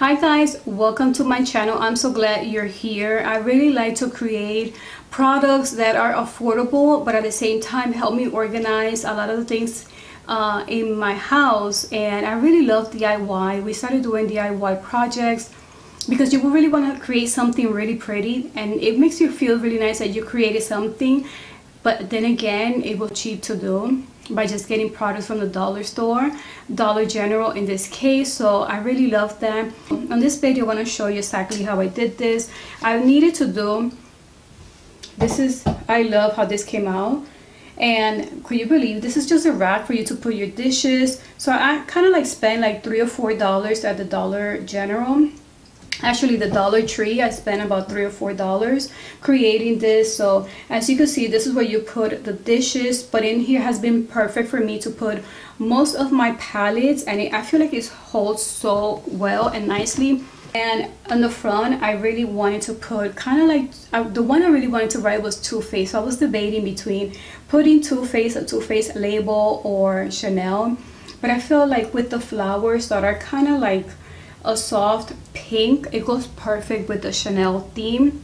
Hi guys, welcome to my channel. I'm so glad you're here. I really like to create products that are affordable but at the same time help me organize a lot of the things in my house. And I really love DIY. We started doing DIY projects because you will really want to create something really pretty, and it makes you feel really nice that you created something. But then again, it was cheap to do by just getting products from the dollar store, Dollar General in this case. So I really love that. On this video, I want to show you exactly how I did this. I needed to do this. I love how this came out. And could you believe this is just a rack for you to put your dishes? So I kind of like spent like $3 or $4 at the Dollar General. Actually, the Dollar Tree, I spent about $3 or $4 creating this. So as you can see, this is where you put the dishes, but in here has been perfect for me to put most of my palettes, and I feel like it holds so well and nicely. And on the front, I really wanted to put kind of like the one I really wanted to write was Too Faced. So I was debating between putting Too Faced, a Too Faced label, or Chanel, but I feel like with the flowers that are kind of like a soft pink, it goes perfect with the Chanel theme,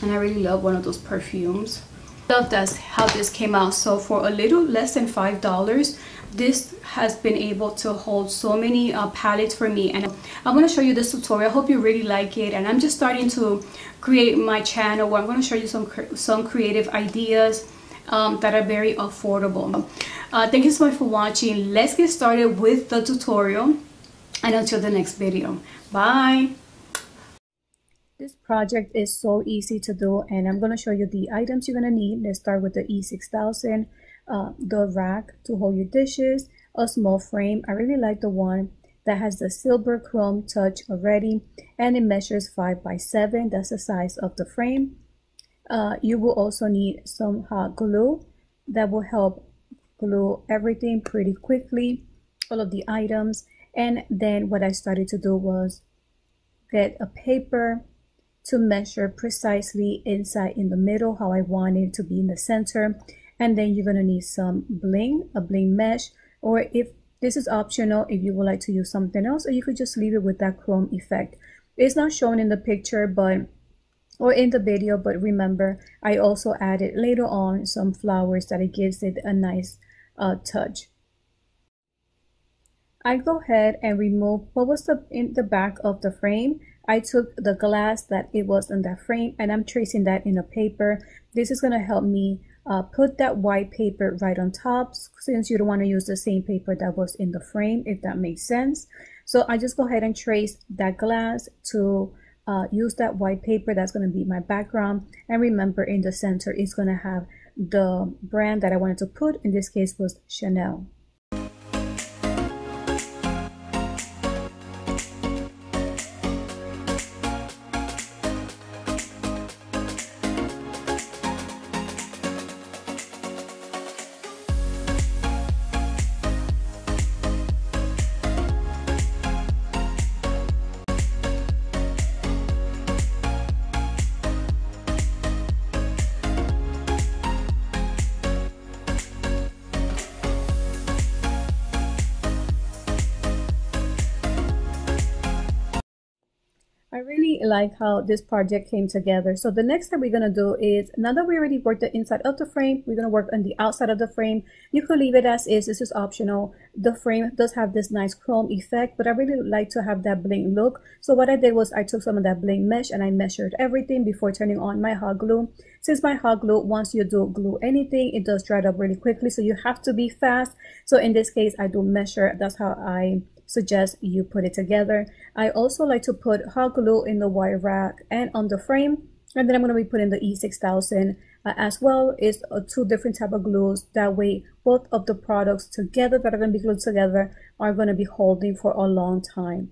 and I really love one of those perfumes. Love that's how this came out. So for a little less than $5, this has been able to hold so many palettes for me. And I'm going to show you this tutorial. I hope you really like it. And I'm just starting to create my channel where I'm going to show you some creative ideas that are very affordable. Thank you so much for watching. Let's get started with the tutorial. And until the next video, bye. This project is so easy to do, and I'm going to show you the items you're going to need. Let's start with the E6000, the rack to hold your dishes, a small frame. I really like the one that has the silver chrome touch already, and it measures 5 by 7. That's the size of the frame. You will also need some hot glue that will help glue everything pretty quickly, all of the items. And then what I started to do was get a paper to measure precisely inside in the middle how I want it to be in the center. And then you're going to need some bling, a bling mesh, or if this is optional, if you would like to use something else, or you could just leave it with that chrome effect. It's not shown in the picture or in the video, but remember, I also added later on some flowers that it gives it a nice touch. I go ahead and remove what was in the back of the frame. I took the glass that it was in that frame, and I'm tracing that in a paper. This is going to help me put that white paper right on top, since you don't want to use the same paper that was in the frame, if that makes sense. So I just go ahead and trace that glass to use that white paper. That's going to be my background. And remember, in the center, it's going to have the brand that I wanted to put. In this case was Chanel. I really like how this project came together. So the next thing we're going to do is, now that we already worked the inside of the frame, we're going to work on the outside of the frame. You could leave it as is. This is optional. The frame does have this nice chrome effect, but I really like to have that bling look. So what I did was I took some of that bling mesh and I measured everything before turning on my hot glue. Since my hot glue, once you do glue anything, it does dry up really quickly. So you have to be fast. So in this case, I do measure. That's how I suggest you put it together. I also like to put hot glue in the wire rack and on the frame, and then I'm going to be putting the E6000 as well. It's 2 different type of glues. That way both of the products together that are going to be glued together are going to be holding for a long time.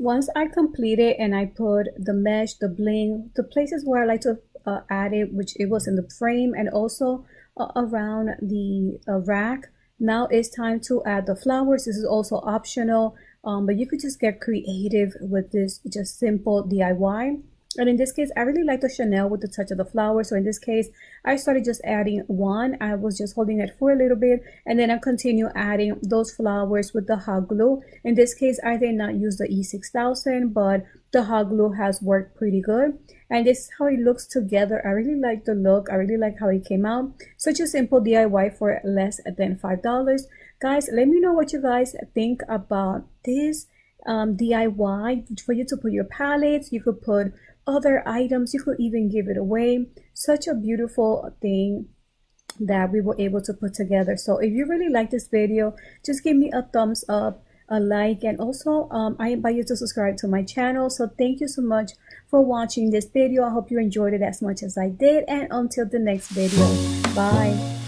once I complete it and I put the mesh, the bling, the places where I like to add it, which it was in the frame and also around the rack, now it's time to add the flowers. This is also optional, but you could just get creative with this just simple DIY. And in this case, I really like the Chanel with the touch of the flowers. So in this case, I started just adding one. I was just holding it for a little bit, and then I continue adding those flowers with the hot glue. In this case, I did not use the E6000, but the hot glue has worked pretty good. And this is how it looks together. I really like the look. I really like how it came out. Such a simple DIY for less than $5. Guys, let me know what you guys think about this DIY for you to put your palettes. You could put other items, you could even give it away. Such a beautiful thing that we were able to put together. So if you really like this video, just give me a thumbs up, a like, and also I invite you to subscribe to my channel. So thank you so much for watching this video. I hope you enjoyed it as much as I did, and until the next video, bye.